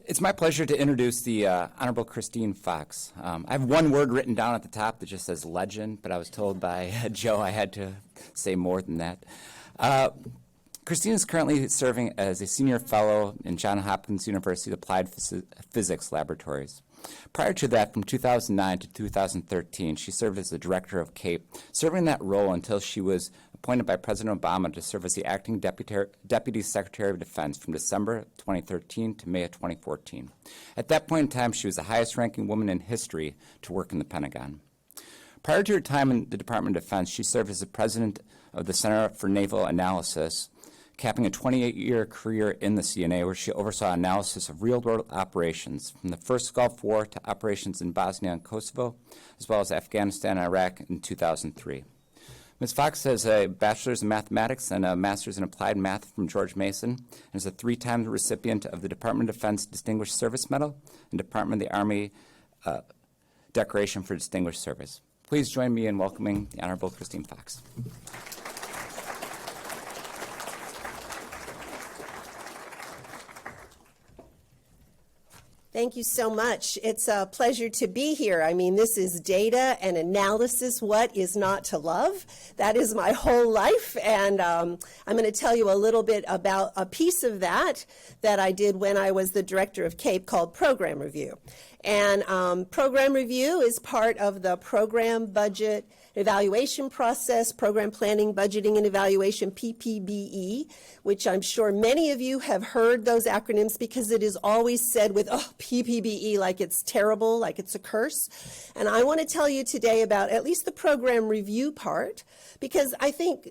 It's my pleasure to introduce the Honorable Christine Fox. I have one word written down at the top that just says legend, but I was told by Joe I had to say more than that. Christine is currently serving as a senior fellow in Johns Hopkins University Applied Physics Laboratories. Prior to that, from 2009 to 2013, she served as the director of CAPE, serving that role until she was appointed by President Obama to serve as the acting Deputy Secretary of Defense from December 2013 to May of 2014. At that point in time, she was the highest-ranking woman in history to work in the Pentagon. Prior to her time in the Department of Defense, she served as the president of the Center for Naval Analyses, capping a 28-year career in the CNA, where she oversaw analysis of real-world operations, from the first Gulf War to operations in Bosnia and Kosovo, as well as Afghanistan and Iraq in 2003. Ms. Fox has a bachelor's in mathematics and a master's in applied math from George Mason, and is a three-time recipient of the Department of Defense Distinguished Service Medal and Department of the Army Decoration for Distinguished Service. Please join me in welcoming the Honorable Christine Fox. Thank you so much. It's a pleasure to be here. I mean, this is data and analysis. What is not to love? That is my whole life, and I'm going to tell you a little bit about a piece of that I did when I was the director of CAPE called Program Review. And Program Review is part of the program budget evaluation process, program planning, budgeting, and evaluation, PPBE, which I'm sure many of you have heard those acronyms because it is always said with, oh, PPBE, like it's terrible, like it's a curse. And I want to tell you today about at least the program review part, because I think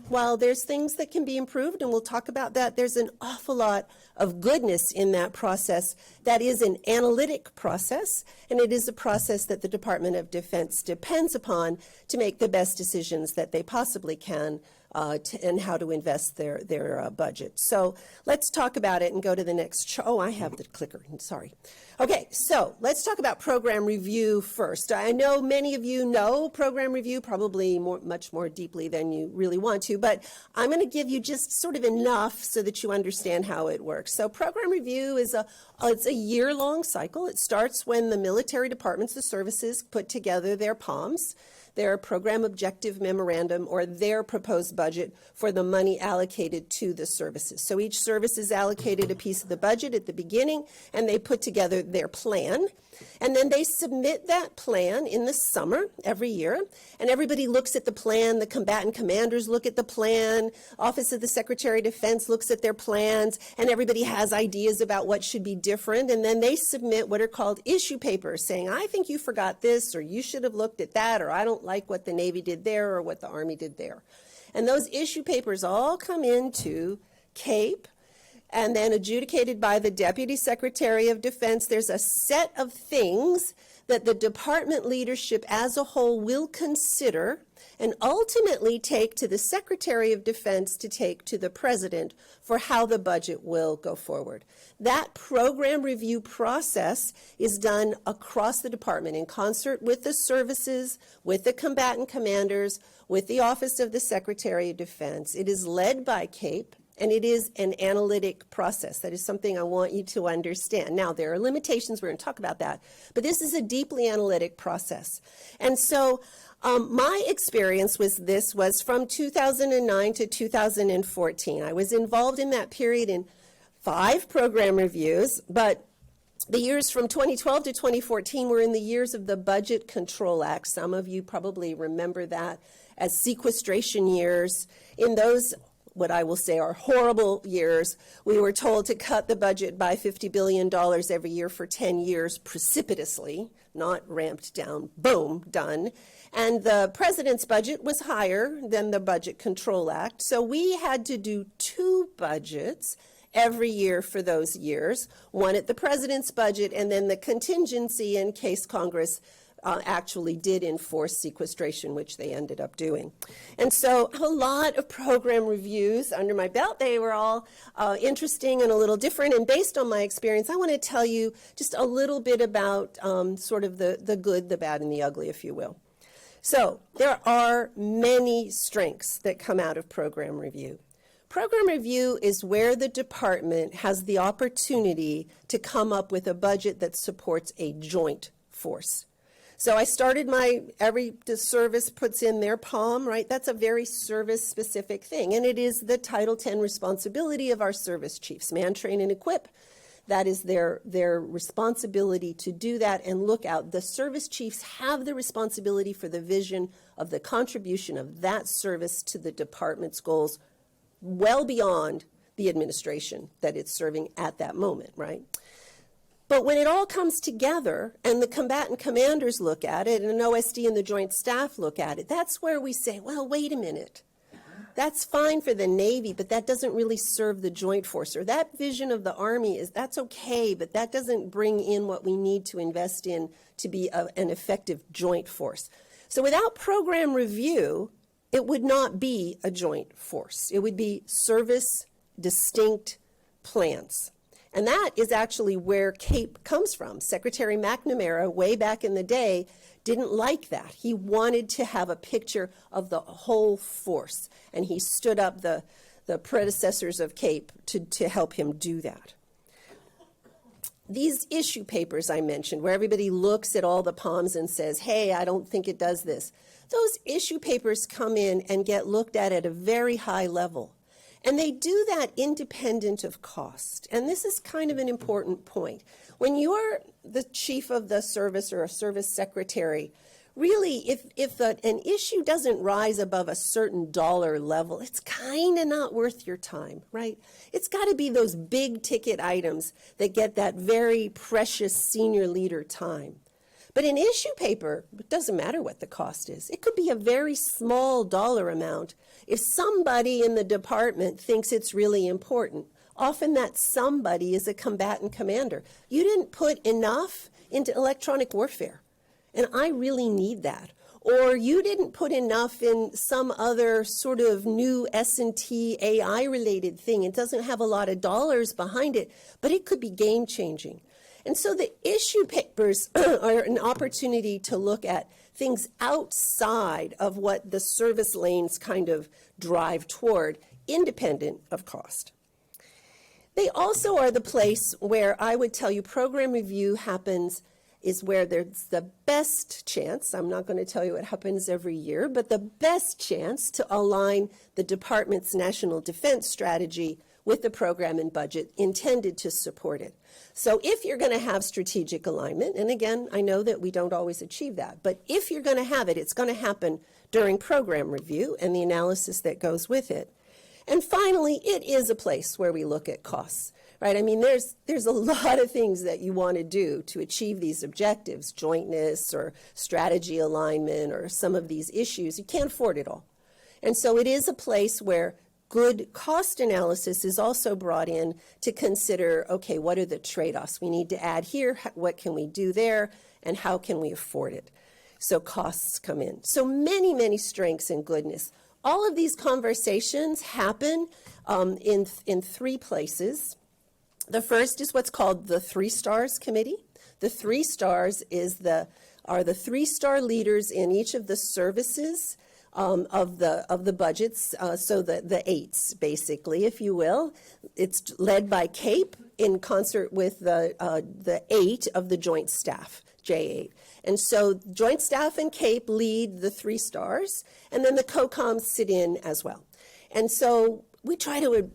while there's things that can be improved, and we'll talk about that, there's an awful lot of goodness in that process that is an analytic process, and it is a process that the Department of Defense depends upon to make the best decisions that they possibly can and how to invest their budget. So let's talk about it and go to the next. Oh, I have the clicker. Sorry. Okay, so let's talk about program review first. I know many of you know program review probably much more deeply than you really want to, but I'm going to give you just sort of enough so that you understand how it works. So program review is it's a year-long cycle. It starts when the military departments, the services, put together their POMs, their program objective memorandum, or their proposed budget for the money allocated to the services. So each service is allocated a piece of the budget at the beginning, and they put together their plan. And then they submit that plan in the summer every year, and everybody looks at the plan. The combatant commanders look at the plan, Office of the Secretary of Defense looks at their plans, and everybody has ideas about what should be different. And then they submit what are called issue papers saying, I think you forgot this, or you should have looked at that, or I don't like what the Navy did there or what the Army did there. And those issue papers all come into CAPE, and then adjudicated by the Deputy Secretary of Defense. There's a set of things that the department leadership as a whole will consider and ultimately take to the Secretary of Defense to take to the President for how the budget will go forward. That program review process is done across the department in concert with the services, with the combatant commanders, with the Office of the Secretary of Defense. It is led by CAPE. And it is an analytic process. That is something I want you to understand. Now, there are limitations. We're going to talk about that. But this is a deeply analytic process. And so my experience was from 2009 to 2014. I was involved in that period in 5 program reviews, but the years from 2012 to 2014 were in the years of the Budget Control Act. Some of you probably remember that as sequestration years. In those, what I will say are horrible years, we were told to cut the budget by $50 billion every year for 10 years precipitously, not ramped down, boom, done. And the president's budget was higher than the Budget Control Act, so we had to do 2 budgets every year for those years, one at the president's budget and then the contingency in case Congress actually did enforce sequestration, which they ended up doing. And so a lot of program reviews under my belt. They were all interesting and a little different. And based on my experience, I want to tell you just a little bit about sort of the good, the bad, and the ugly, if you will. So there are many strengths that come out of program review. Program review is where the department has the opportunity to come up with a budget that supports a joint force. So I started every service puts in their POM, right? That's a very service-specific thing, and it is the Title X responsibility of our service chiefs, man, train, and equip. That is their responsibility to do that and look out. The service chiefs have the responsibility for the vision of the contribution of that service to the department's goals well beyond the administration that it's serving at that moment, right? But when it all comes together and the combatant commanders look at it and an OSD and the Joint Staff look at it, that's where we say, well, wait a minute. That's fine for the Navy, but that doesn't really serve the joint force. Or that vision of the Army that's okay, but that doesn't bring in what we need to invest in to be an effective joint force. So without program review, it would not be a joint force. It would be service distinct plans. And that is actually where CAPE comes from. Secretary McNamara, way back in the day, didn't like that. He wanted to have a picture of the whole force, and he stood up the predecessors of CAPE to help him do that. These issue papers I mentioned, where everybody looks at all the POMs and says, hey, I don't think it does this, those issue papers come in and get looked at a very high level. And they do that independent of cost. And this is kind of an important point. When you're the chief of the service or a service secretary, really, if an issue doesn't rise above a certain dollar level, it's kind of not worth your time, right? It's got to be those big ticket items that get that very precious senior leader time. But an issue paper, it doesn't matter what the cost is. It could be a very small dollar amount if somebody in the department thinks it's really important. Often that somebody is a combatant commander. You didn't put enough into electronic warfare, and I really need that. Or you didn't put enough in some other sort of new S&T AI-related thing. It doesn't have a lot of dollars behind it, but it could be game-changing. And so the issue papers are an opportunity to look at things outside of what the service lanes kind of drive toward, independent of cost. They also are the place where I would tell you program review happens is where there's the best chance, I'm not going to tell you what happens every year, but the best chance to align the department's national defense strategy with the program and budget intended to support it. So if you're going to have strategic alignment, and again, I know that we don't always achieve that, but if you're going to have it, it's going to happen during program review and the analysis that goes with it. And finally, it is a place where we look at costs, right? I mean, there's a lot of things that you want to do to achieve these objectives, jointness or strategy alignment or some of these issues. You can't afford it all. And so it is a place where good cost analysis is also brought in to consider, okay, what are the trade-offs we need to add here? What can we do there? And how can we afford it? So costs come in. So many, many strengths and goodness. All of these conversations happen in three places. The first is what's called the 3 Stars Committee. The 3 Stars are the 3-star leaders in each of the services of the budgets, so the 8s, basically, if you will. It's led by CAPE in concert with the 8 of the Joint Staff, J8. And so Joint Staff and CAPE lead the 3 stars, and then the COCOMs sit in as well. And so we try to,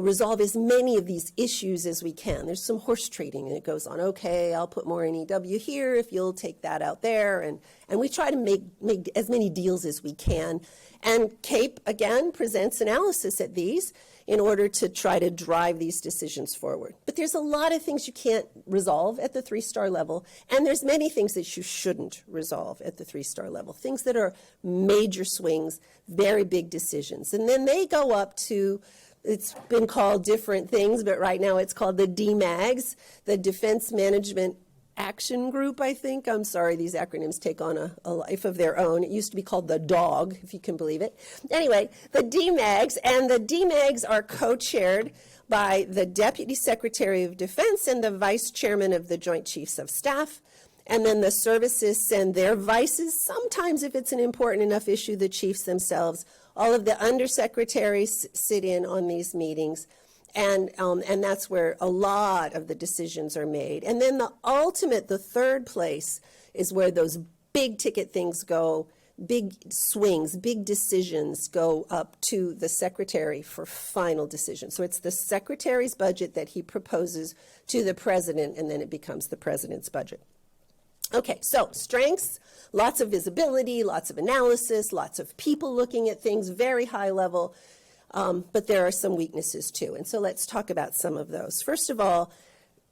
resolve as many of these issues as we can. There's some horse trading, and it goes on, okay, I'll put more NEW here if you'll take that out there. And we try to make as many deals as we can. And CAPE, again, presents analysis at these in order to try to drive these decisions forward. But there's a lot of things you can't resolve at the 3-star level, and there's many things that you shouldn't resolve at the 3-star level, things that are major swings, very big decisions. And then they go up to, it's been called different things, but right now it's called the DMAGs, the Defense Management Action Group, I think. I'm sorry, these acronyms take on a life of their own. It used to be called the DOG, if you can believe it. Anyway, the DMAGs, and the DMAGs are co-chaired by the Deputy Secretary of Defense and the Vice Chairman of the Joint Chiefs of Staff. And then the services send their vices, sometimes if it's an important enough issue, the chiefs themselves, All of the undersecretaries sit in on these meetings, and that's where a lot of the decisions are made. And then the third place is where those big ticket things go, big swings, big decisions go up to the secretary for final decision. So it's the secretary's budget that he proposes to the president, and then it becomes the president's budget. Okay, so strengths, lots of visibility, lots of analysis, lots of people looking at things, very high level, but there are some weaknesses too. And so let's talk about some of those. First of all,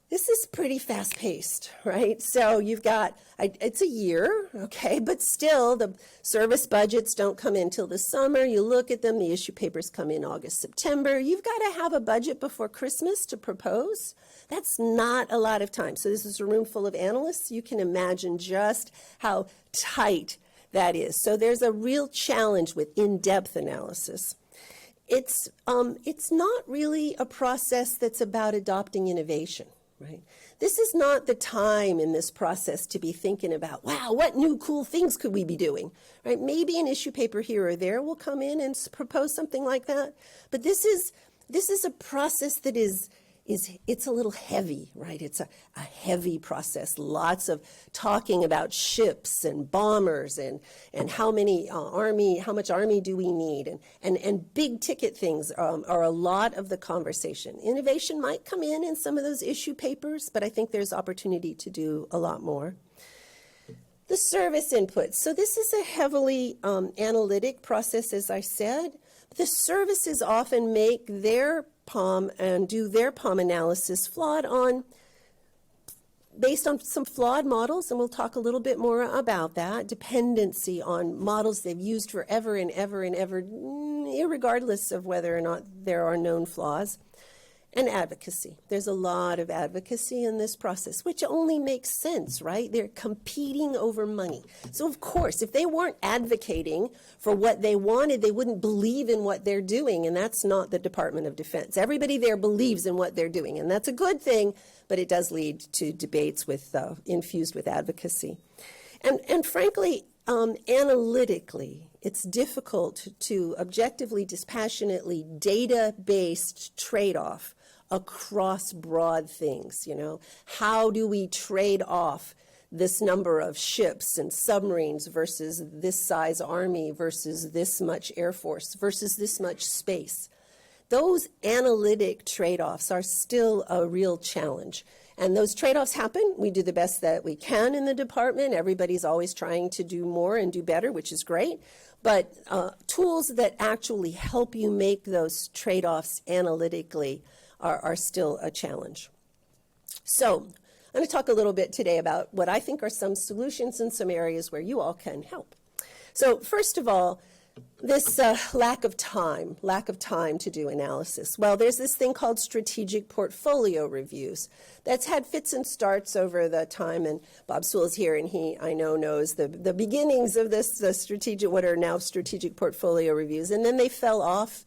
this is pretty fast-paced, right? So you've got, it's a year, okay, but still the service budgets don't come in till the summer. You look at them, the issue papers come in August, September. You've got to have a budget before Christmas to propose. That's not a lot of time. So this is a room full of analysts. You can imagine just how tight that is. So there's a real challenge with in-depth analysis. It's not really a process that's about adopting innovation. Right. This is not the time in this process to be thinking about, wow, what new cool things could we be doing? Right? Maybe an issue paper here or there will come in and propose something like that. But this is a process that it's a little heavy, right? It's a heavy process. Lots of talking about ships and bombers and how much army do we need, and big ticket things are a lot of the conversation. Innovation might come in some of those issue papers, but I think there's opportunity to do a lot more. The service inputs. So this is a heavily analytic process, as I said. The services often make their POM and do their POM analysis based on some flawed models, and we'll talk a little bit more about that. Dependency on models they've used forever and ever and ever, irregardless of whether or not there are known flaws. And advocacy. There's a lot of advocacy in this process, which only makes sense, right? They're competing over money. So of course, if they weren't advocating for what they wanted, they wouldn't believe in what they're doing, and that's not the Department of Defense. Everybody there believes in what they're doing, and that's a good thing, but it does lead to debates infused with advocacy. And frankly, analytically, it's difficult to objectively, dispassionately, data-based trade-off across broad things, How do we trade off this number of ships and submarines versus this size army versus this much Air Force versus this much space? Those analytic trade-offs are still a real challenge. And those trade-offs happen. We do the best that we can in the department. Everybody's always trying to do more and do better, which is great. But tools that actually help you make those trade-offs analytically are still a challenge. So I'm going to talk a little bit today about what I think are some solutions in some areas where you all can help. So first of all, this lack of time to do analysis. Well, there's this thing called strategic portfolio reviews that's had fits and starts over the time, and Bob Sewell's here, and he, I know, knows the beginnings of this, what are now strategic portfolio reviews, and then they fell off.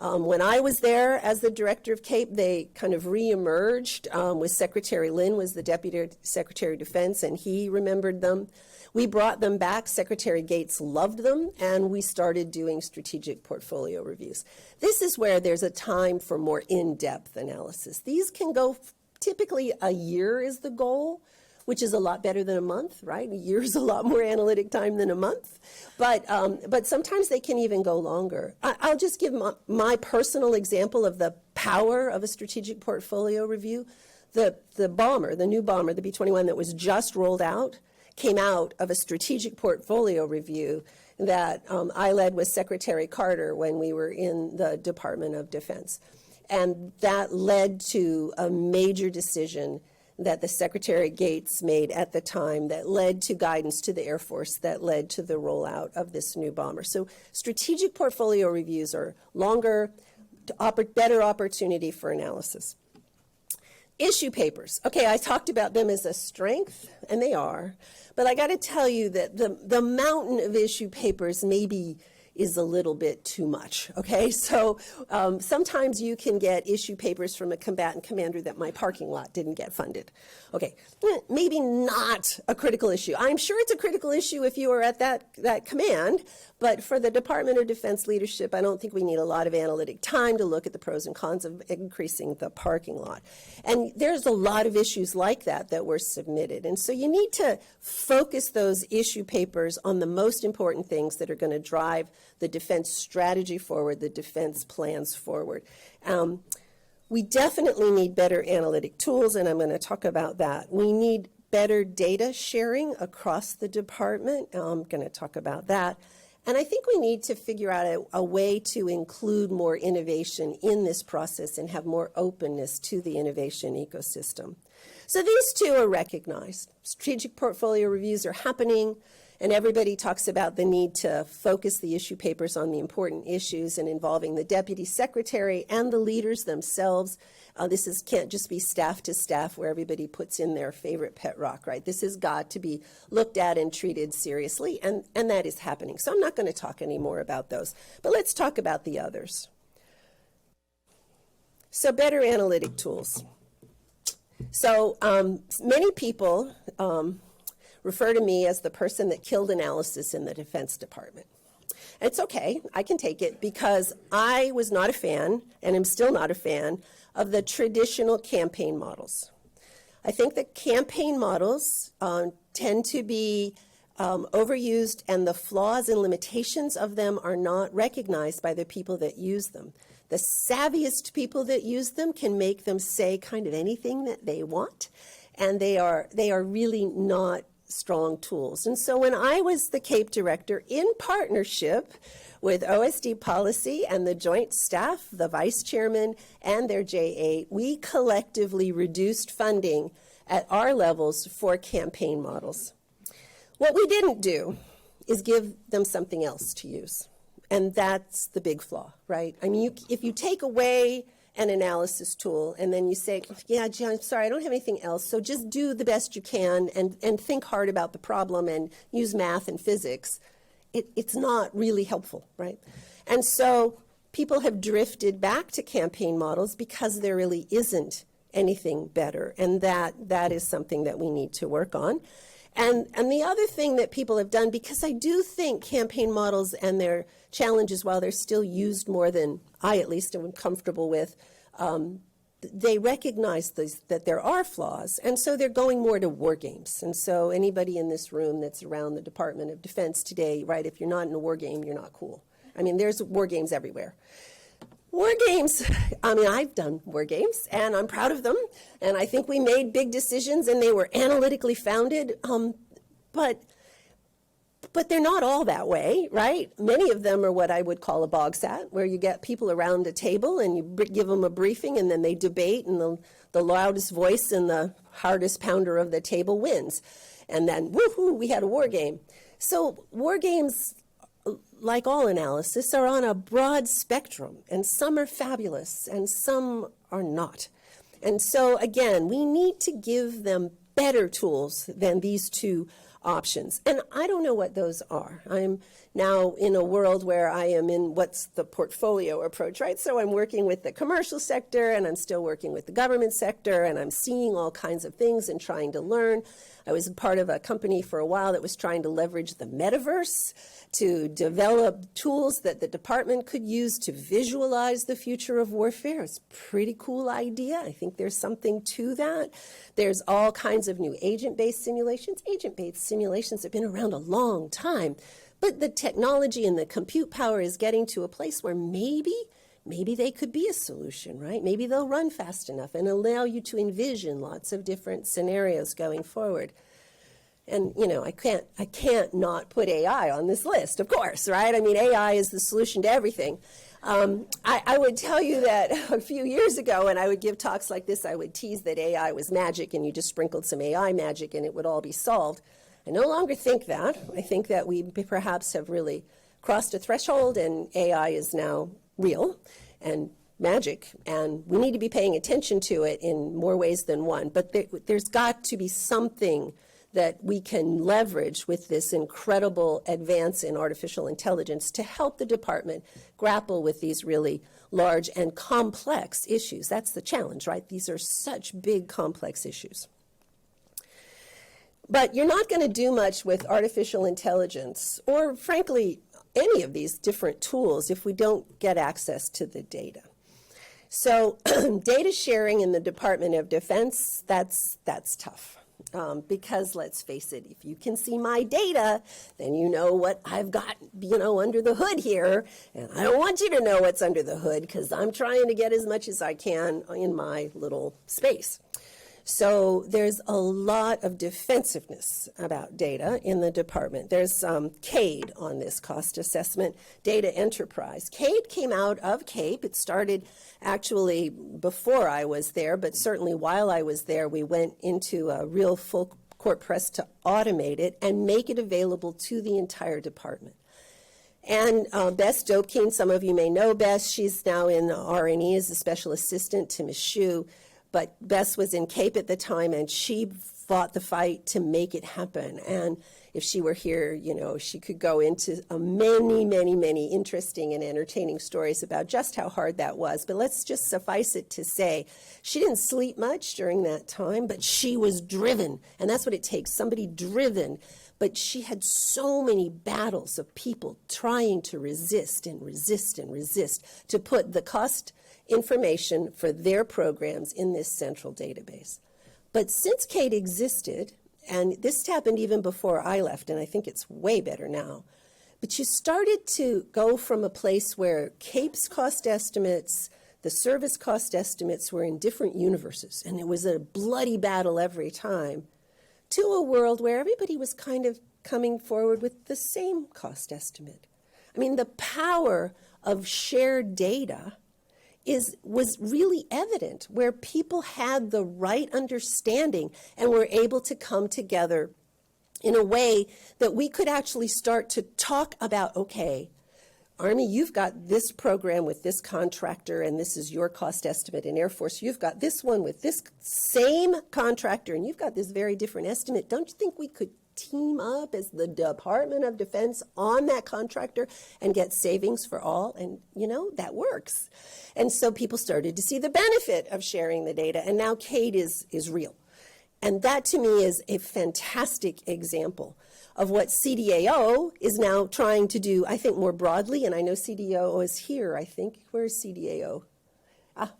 When I was there as the director of CAPE, they kind of reemerged with Secretary Lynn was the Deputy Secretary of Defense, and he remembered them. We brought them back. Secretary Gates loved them, and we started doing strategic portfolio reviews. This is where there's a time for more in-depth analysis. These can go, typically a year is the goal, which is a lot better than a month, right? A year is a lot more analytic time than a month. But sometimes they can even go longer. I'll just give my personal example of the power of a strategic portfolio review. The new bomber, the B-21 that was just rolled out, came out of a strategic portfolio review that I led with Secretary Carter when we were in the Department of Defense. And that led to a major decision that the Secretary Gates made at the time that led to guidance to the Air Force that led to the rollout of this new bomber. So strategic portfolio reviews are longer, better opportunity for analysis. Issue papers. Okay, I talked about them as a strength, and they are. But I got to tell you that the mountain of issue papers maybe is a little bit too much, okay? So sometimes you can get issue papers from a combatant commander that my parking lot didn't get funded. Okay, maybe not a critical issue. I'm sure it's a critical issue if you are at that command, but for the Department of Defense leadership, I don't think we need a lot of analytic time to look at the pros and cons of increasing the parking lot. And there's a lot of issues like that were submitted. And so you need to focus those issue papers on the most important things that are going to drive the defense strategy forward, the defense plans forward. We definitely need better analytic tools, and I'm going to talk about that. We need better data sharing across the department. I'm going to talk about that. And I think we need to figure out a way to include more innovation in this process and have more openness to the innovation ecosystem. So these two are recognized. Strategic portfolio reviews are happening, and everybody talks about the need to focus the issue papers on the important issues and involving the deputy secretary and the leaders themselves. This can't just be staff to staff where everybody puts in their favorite pet rock, right? This has got to be looked at and treated seriously, and that is happening. So I'm not going to talk any more about those, but let's talk about the others. So better analytic tools. So many people refer to me as the person that killed analysis in the Defense Department. It's okay, I can take it, because I was not a fan, and am still not a fan, of the traditional campaign models. I think that campaign models tend to be overused, and the flaws and limitations of them are not recognized by the people that use them. The savviest people that use them can make them say kind of anything that they want, and they are really not strong tools. And so when I was the CAPE director, in partnership with OSD Policy and the Joint Staff, the Vice Chairman, and their JA, we collectively reduced funding at our levels for campaign models. What we didn't do is give them something else to use. And that's the big flaw, right? I mean, if you take away an analysis tool and then you say, yeah, John, I'm sorry, I don't have anything else, so just do the best you can and think hard about the problem and use math and physics, it's not really helpful, right? And so people have drifted back to campaign models because there really isn't anything better, and that is something that we need to work on. And the other thing that people have done, because I do think campaign models and their challenges, while they're still used more than I at least am comfortable with, they recognize that there are flaws, and so they're going more to war games. And so anybody in this room that's around the Department of Defense today, right, if you're not in a war game, you're not cool. I mean, there's war games everywhere. War games, I mean, I've done war games, and I'm proud of them, and I think we made big decisions, and they were analytically founded, but they're not all that way, right? Many of them are what I would call a bog sat, where you get people around a table and you give them a briefing, and then they debate, and the loudest voice and the hardest pounder of the table wins. And then, woohoo, we had a war game. So war games, like all analysis, are on a broad spectrum, and some are fabulous and some are not. And so, again, we need to give them better tools than these two options. And I don't know what those are. I'm now in a world where I am in what's the portfolio approach, right? So I'm working with the commercial sector, and I'm still working with the government sector, and I'm seeing all kinds of things and trying to learn. I was part of a company for a while that was trying to leverage the metaverse to develop tools that the department could use to visualize the future of warfare. It's a pretty cool idea. I think there's something to that. There's all kinds of new agent-based simulations. Agent-based simulations have been around a long time, but the technology and the compute power is getting to a place where maybe they could be a solution, right? Maybe they'll run fast enough and allow you to envision lots of different scenarios going forward. And, you know, I can't not put AI on this list, of course, right? I mean, AI is the solution to everything. I would tell you that a few years ago, when I would give talks like this, I would tease that AI was magic, and you just sprinkled some AI magic and it would all be solved. I no longer think that. I think that we perhaps have really crossed a threshold, and AI is now real and magic, and we need to be paying attention to it in more ways than one. But there's got to be something that we can leverage with this incredible advance in artificial intelligence to help the department grapple with these really large and complex issues. That's the challenge, right? These are such big, complex issues. But you're not going to do much with artificial intelligence, or frankly, any of these different tools, if we don't get access to the data. So data sharing in the Department of Defense, that's tough. Because let's face it, if you can see my data, then you know what I've got, under the hood here. And I don't want you to know what's under the hood because I'm trying to get as much as I can in my little space. So there's a lot of defensiveness about data in the department. There's CADE on this cost assessment, data enterprise. CADE came out of CAPE. It started actually before I was there, but certainly while I was there, we went into a real full court press to automate it and make it available to the entire department. And Bess Dopkins, some of you may know Bess. She's now in R&E as a special assistant to Ms. Hsu. But Bess was in CAPE at the time, and she fought the fight to make it happen. And if she were here, she could go into many, many, many interesting and entertaining stories about just how hard that was. But let's just suffice it to say, she didn't sleep much during that time, but she was driven. And that's what it takes, somebody driven. But she had so many battles of people trying to resist and resist and resist to put the cost information for their programs in this central database. But since CADE existed, and this happened even before I left, and I think it's way better now, but you started to go from a place where CAPE's cost estimates, the service cost estimates were in different universes, and it was a bloody battle every time, to a world where everybody was kind of coming forward with the same cost estimate. I mean, the power of shared data was really evident, where people had the right understanding and were able to come together in a way that we could actually start to talk about, okay, Army, you've got this program with this contractor, and this is your cost estimate. In Air Force, you've got this one with this same contractor, and you've got this very different estimate. Don't you think we could team up as the Department of Defense on that contractor and get savings for all? And, that works. And so people started to see the benefit of sharing the data, and now CADE is real. And that, to me, is a fantastic example of what CDAO is now trying to do, I think, more broadly. And I know CDAO is here, I think. Where's CDAO?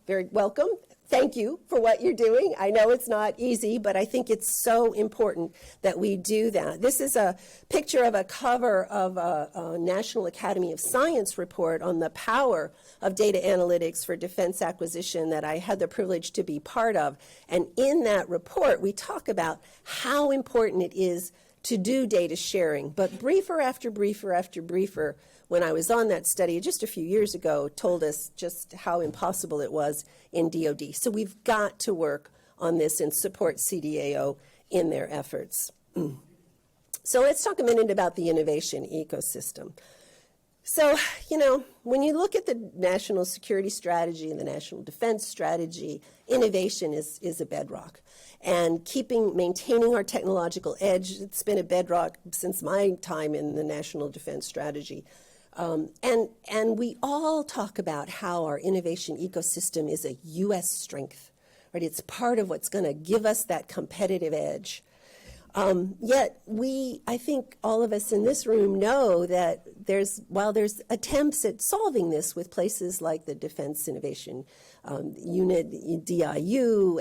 Very welcome. Thank you for what you're doing. I know it's not easy, but I think it's so important that we do that. This is a picture of a cover of a National Academy of Science report on the power of data analytics for defense acquisition that I had the privilege to be part of. And in that report, we talk about how important it is to do data sharing. But briefer after briefer after briefer, when I was on that study just a few years ago, told us just how impossible it was in DoD. So we've got to work on this and support CDAO in their efforts. So let's talk a minute about the innovation ecosystem. So, when you look at the national security strategy and the national defense strategy, innovation is a bedrock. And maintaining our technological edge, it's been a bedrock since my time in the national defense strategy. And we all talk about how our innovation ecosystem is a U.S. strength, right? It's part of what's going to give us that competitive edge. Yet I think all of us in this room know that while there's attempts at solving this with places like the Defense Innovation Unit, DIU,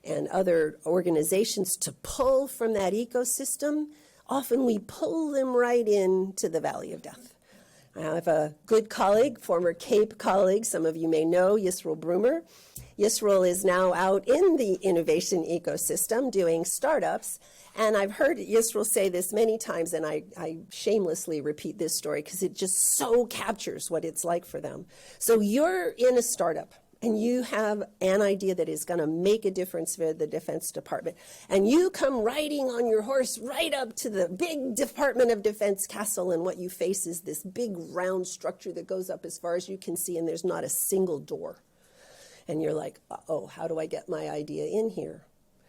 and other organizations to pull from that ecosystem, often we pull them right into the valley of death. I have a good colleague, former CAPE colleague, some of you may know, Yisrael Brumer. Yisrael is now out in the innovation ecosystem doing startups. And I've heard Yisrael say this many times, and I shamelessly repeat this story because it just so captures what it's like for them. So you're in a startup, and you have an idea that is going to make a difference for the Defense Department. And you come riding on your horse right up to the big Department of Defense castle, and what you face is this big round structure that goes up as far as you can see, and there's not a single door. And you're like, uh-oh, how do I get my idea in here?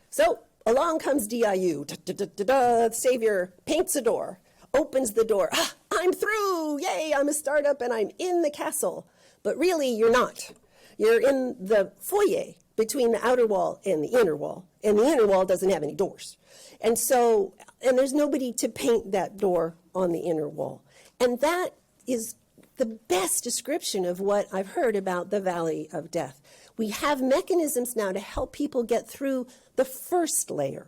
So Along comes DIU. The savior paints a door, opens the door. Ah, I'm through. Yay, I'm a startup and I'm in the castle. But really, you're not. You're in the foyer between the outer wall and the inner wall. And the inner wall doesn't have any doors. And there's nobody to paint that door on the inner wall. And that is the best description of what I've heard about the Valley of Death. We have mechanisms now to help people get through the first layer,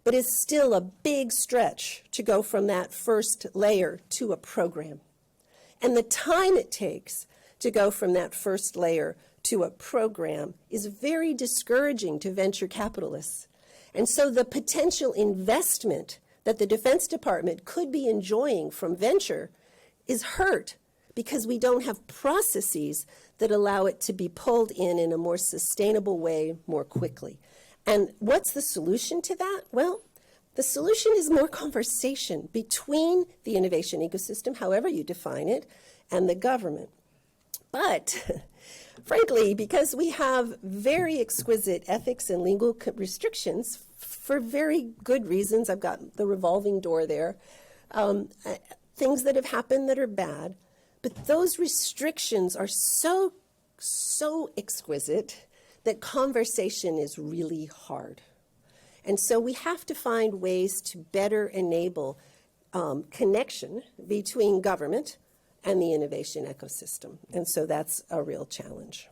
but it's still a big stretch to go from that first layer to a program. And the time it takes to go from that first layer to a program is very discouraging to venture capitalists. And so the potential investment that the Defense Department could be enjoying from venture is hurt because we don't have processes that allow it to be pulled in a more sustainable way more quickly. And what's the solution to that? Well, the solution is more conversation between the innovation ecosystem, however you define it, and the government. But frankly, because we have very exquisite ethics and legal restrictions for very good reasons, I've got the revolving door there, things that have happened that are bad, but those restrictions are so exquisite that conversation is really hard. And so we have to find ways to better enable connection between government and the innovation ecosystem. And so that's a real challenge.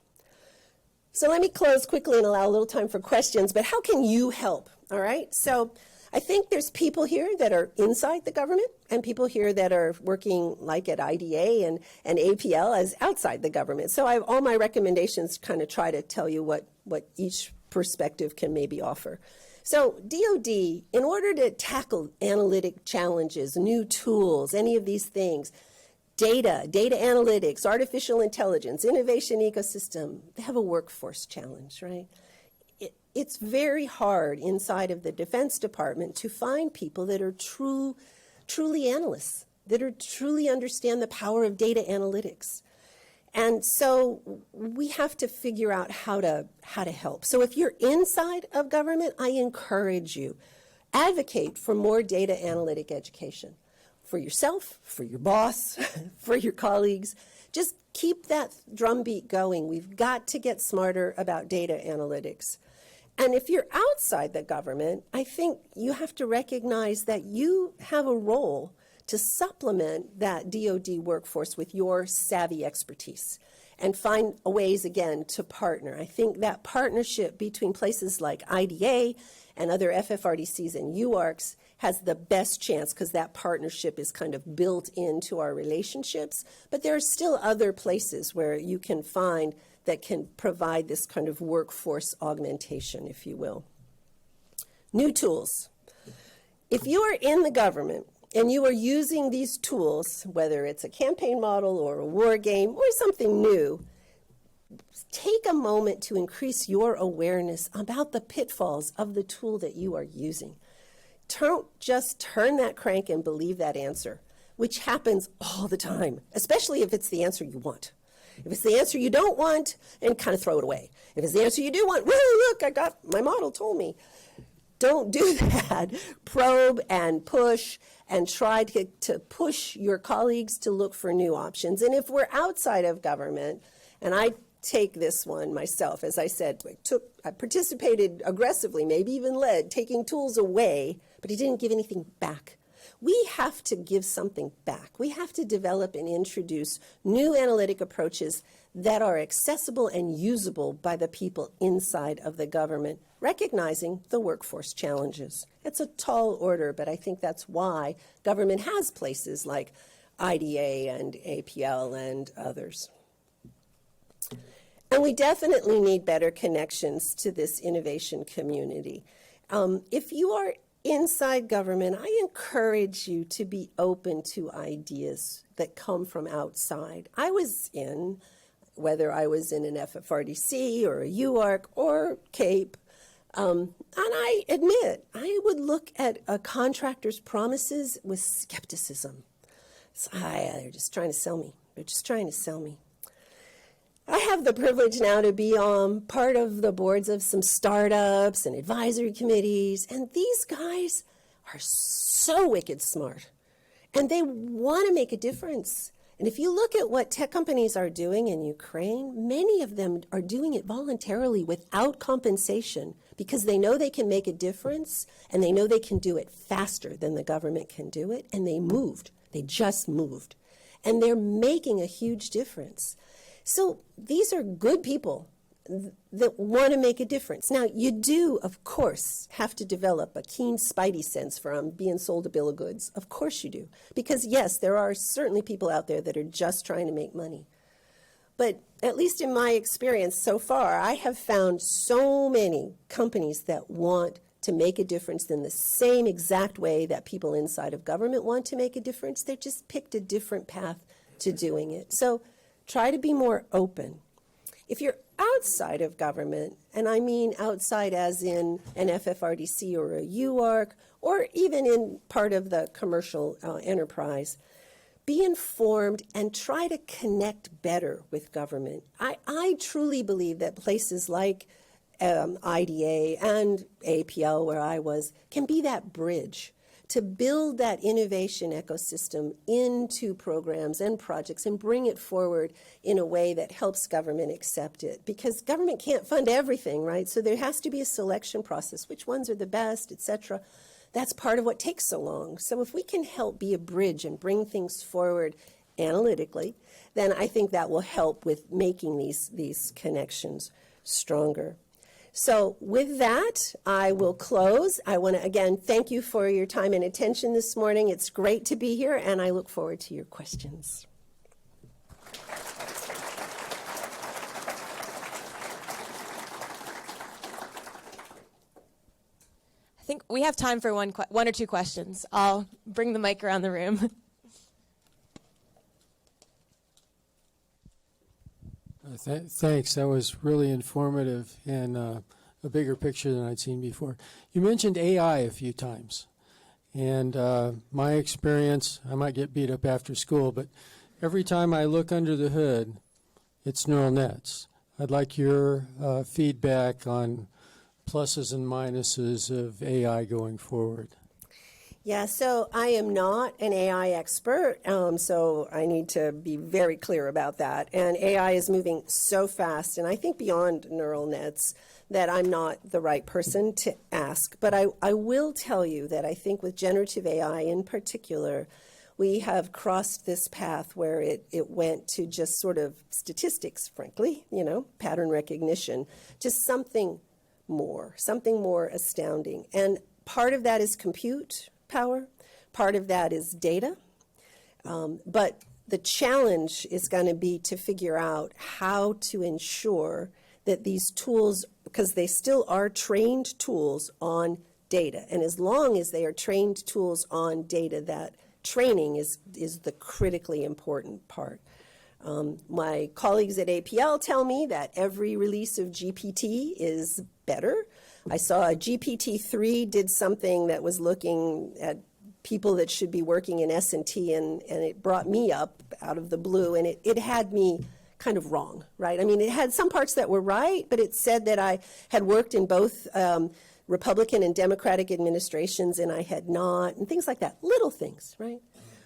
So let me close quickly and allow a little time for questions, but how can you help? All right, so I think there's people here that are inside the government and people here that are working like at IDA and APL as outside the government. So all my recommendations kind of try to tell you what each perspective can maybe offer. So DoD, in order to tackle analytic challenges, new tools, any of these things, data analytics, artificial intelligence, innovation ecosystem, they have a workforce challenge, right? It's very hard inside of the Defense Department to find people that are truly analysts, that are truly understand the power of data analytics. And so we have to figure out how to help. So if you're inside of government, I encourage you, advocate for more data analytic education for yourself, for your boss, for your colleagues. Just keep that drumbeat going. We've got to get smarter about data analytics. And if you're outside the government, I think you have to recognize that you have a role to supplement that DoD workforce with your savvy expertise and find ways, again, to partner. I think that partnership between places like IDA and other FFRDCs and UARCs has the best chance because that partnership is kind of built into our relationships. But there are still other places where you can find that can provide this kind of workforce augmentation, if you will. New tools. If you are in the government and you are using these tools, whether it's a campaign model or a war game or something new, take a moment to increase your awareness about the pitfalls of the tool that you are using. Don't just turn that crank and believe that answer, which happens all the time, especially if it's the answer you want. If it's the answer you don't want, and kind of throw it away. If it's the answer you do want, well, look, my model told me. Don't do that. Probe and push and try to push your colleagues to look for new options. And if we're outside of government, and I take this one myself, as I said, I participated aggressively, maybe even led, taking tools away, but he didn't give anything back. We have to give something back. We have to develop and introduce new analytic approaches that are accessible and usable by the people inside of the government, recognizing the workforce challenges. It's a tall order, but I think that's why government has places like IDA and APL and others. And we definitely need better connections to this innovation community. If you are inside government, I encourage you to be open to ideas that come from outside. I was in, whether I was in an FFRDC or a UARC or CAPE, and I admit, I would look at a contractor's promises with skepticism. They're just trying to sell me. They're just trying to sell me. I have the privilege now to be on part of the boards of some startups and advisory committees, and these guys are so wicked smart, and they want to make a difference. And if you look at what tech companies are doing in Ukraine, many of them are doing it voluntarily without compensation because they know they can make a difference and they know they can do it faster than the government can do it. And they moved. They just moved. And they're making a huge difference. So these are good people that want to make a difference. Now, you do, of course, have to develop a keen spidey sense from being sold a bill of goods. Of course you do. Because, yes, there are certainly people out there that are just trying to make money. But at least in my experience so far, I have found so many companies that want to make a difference in the same exact way that people inside of government want to make a difference. They just picked a different path to doing it. So try to be more open. If you're outside of government, and I mean outside as in an FFRDC or a UARC, or even in part of the commercial enterprise, be informed and try to connect better with government. I truly believe that places like IDA and APL, where I was, can be that bridge to build that innovation ecosystem into programs and projects and bring it forward in a way that helps government accept it. Because government can't fund everything, right? So there has to be a selection process. Which ones are the best, et cetera. That's part of what takes so long. So if we can help be a bridge and bring things forward analytically, then I think that will help with making these connections stronger. So with that, I will close. I want to, again, thank you for your time and attention this morning. It's great to be here, and I look forward to your questions. I think we have time for one or two questions. I'll bring the mic around the room. Thanks. That was really informative and a bigger picture than I'd seen before. You mentioned AI a few times. And my experience, I might get beat up after school, but every time I look under the hood, it's neural nets. I'd like your feedback on pluses and minuses of AI going forward. Yeah, so I am not an AI expert, so I need to be very clear about that. And AI is moving so fast, and I think beyond neural nets, that I'm not the right person to ask. But I will tell you that I think with generative AI in particular, we have crossed this path where it went to just sort of statistics, frankly, pattern recognition, just something more astounding. And part of that is compute power, part of that is data, but the challenge is going to be to figure out how to ensure that these tools, because they still are trained tools on data, and as long as they are trained tools on data, that training is the critically important part. My colleagues at APL tell me that every release of GPT is better. I saw a GPT-3 did something that was looking at people that should be working in S&T, and it brought me up out of the blue, and it had me kind of wrong, right? I mean, it had some parts that were right, but it said that I had worked in both Republican and Democratic administrations, and I had not, and things like that. Little things, right?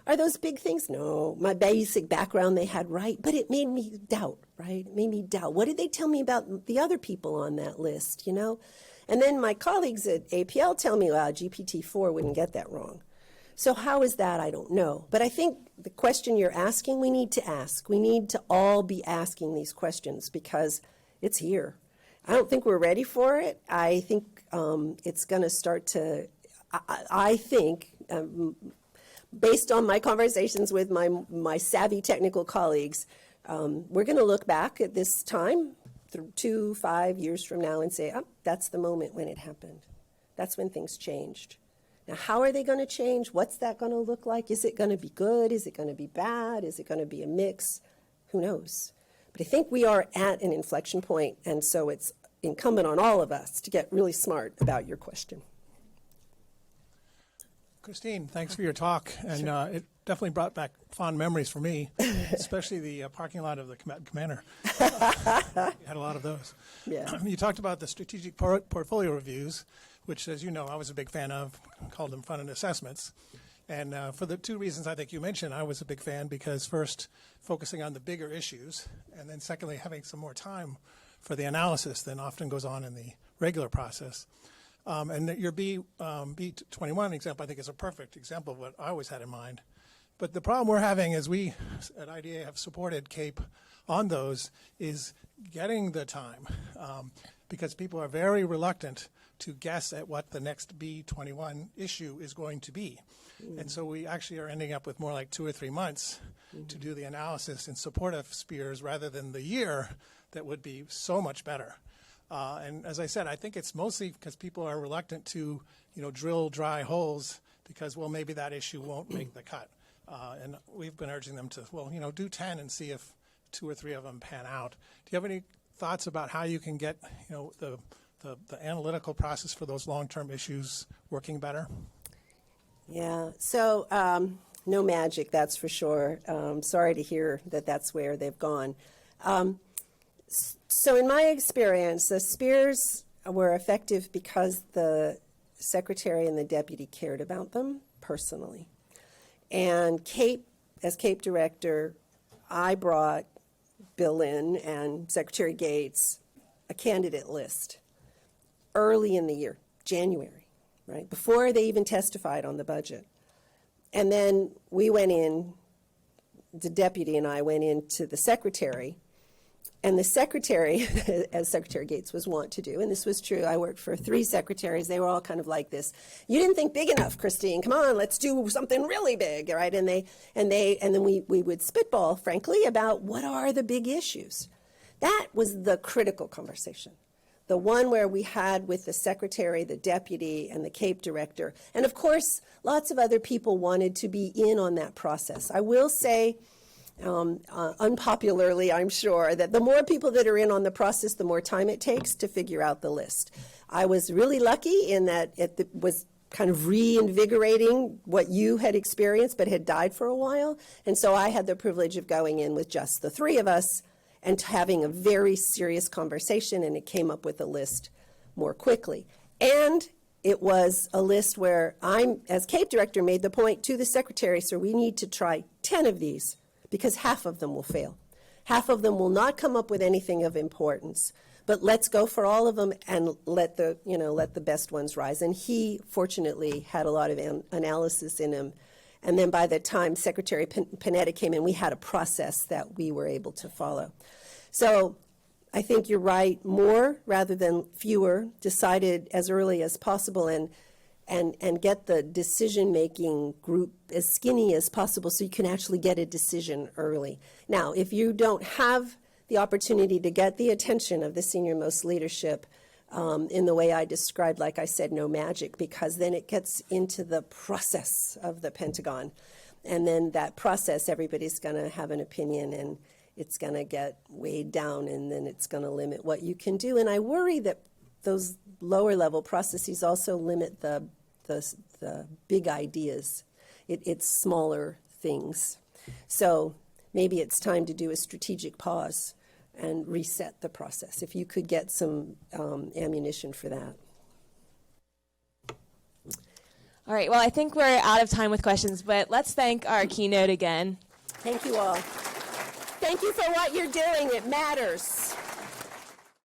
Are those big things? No. My basic background they had right, but it made me doubt, right? It made me doubt. What did they tell me about the other people on that list, And then my colleagues at APL tell me, well, GPT-4 wouldn't get that wrong. So how is that? I don't know. But I think the question you're asking, we need to ask. We need to all be asking these questions because it's here. I don't think we're ready for it. I think it's going to start to, I think, based on my conversations with my savvy technical colleagues, we're going to look back at this time 2-5 years from now and say, oh, that's the moment when it happened. That's when things changed. Now, how are they going to change? What's that going to look like? Is it going to be good? Is it going to be bad? Is it going to be a mix? Who knows? But I think we are at an inflection point, and so it's incumbent on all of us to get really smart about your question. Christine, thanks for your talk. And definitely brought back fond memories for me, especially the parking lot of the commander. Had a lot of those. Yeah. You talked about the strategic portfolio reviews, which, as you know, I was a big fan of, called them fun and assessments. And for the two reasons I think you mentioned, I was a big fan because first, focusing on the bigger issues, and then secondly, having some more time for the analysis than often goes on in the regular process. And your B21 example, I think, is a perfect example of what I always had in mind. But the problem we're having is we at IDA have supported CAPE on those is getting the time because people are very reluctant to guess at what the next B21 issue is going to be. And so we actually are ending up with more like 2 or 3 months to do the analysis in support of SPEARS rather than the year that would be so much better. And as I said, I think it's mostly because people are reluctant to, drill dry holes because, well, maybe that issue won't make the cut. And we've been urging them to, do 10 and see if 2 or 3 of them pan out. Do you have any thoughts about how you can get, the analytical process for those long-term issues working better? Yeah, so no magic, that's for sure. Sorry to hear that that's where they've gone. So in my experience, the SPEARS were effective because the secretary and the deputy cared about them personally. And CAPE, as CAPE director, I brought Bill Lynn and Secretary Gates a candidate list early in the year, January, right, before they even testified on the budget. And then we went in, the deputy and I went into the secretary, and the secretary, as Secretary Gates was wont to do, and this was true, I worked for 3 secretaries, they were all kind of like this. You didn't think big enough, Christine, come on, let's do something really big, right? And then we would spitball, frankly, about what are the big issues. That was the critical conversation. The one where we had with the secretary, the deputy, and the CAPE director. And of course, lots of other people wanted to be in on that process. I will say, unpopularly, I'm sure, that the more people that are in on the process, the more time it takes to figure out the list. I was really lucky in that it was kind of reinvigorating what you had experienced but had died for a while. And so I had the privilege of going in with just the 3 of us and having a very serious conversation, and it came up with a list more quickly. And it was a list where I'm, as CAPE director, made the point to the secretary, so we need to try 10 of these because half of them will fail. Half of them will not come up with anything of importance. But let's go for all of them and let the best ones rise. And he, fortunately, had a lot of analysis in him. And then by the time Secretary Panetta came in, we had a process that we were able to follow. So I think you're right, more rather than fewer, decided as early as possible and get the decision-making group as skinny as possible so you can actually get a decision early. Now, if you don't have the opportunity to get the attention of the senior-most leadership in the way I described, like I said, no magic, because then it gets into the process of the Pentagon. And then that process, everybody's going to have an opinion, and it's going to get weighed down, and then it's going to limit what you can do. And I worry that those lower-level processes also limit the big ideas. It's smaller things. So maybe it's time to do a strategic pause and reset the process, if you could get some ammunition for that. All right, well, I think we're out of time with questions, but let's thank our keynote again. Thank you all. Thank you for what you're doing. It matters.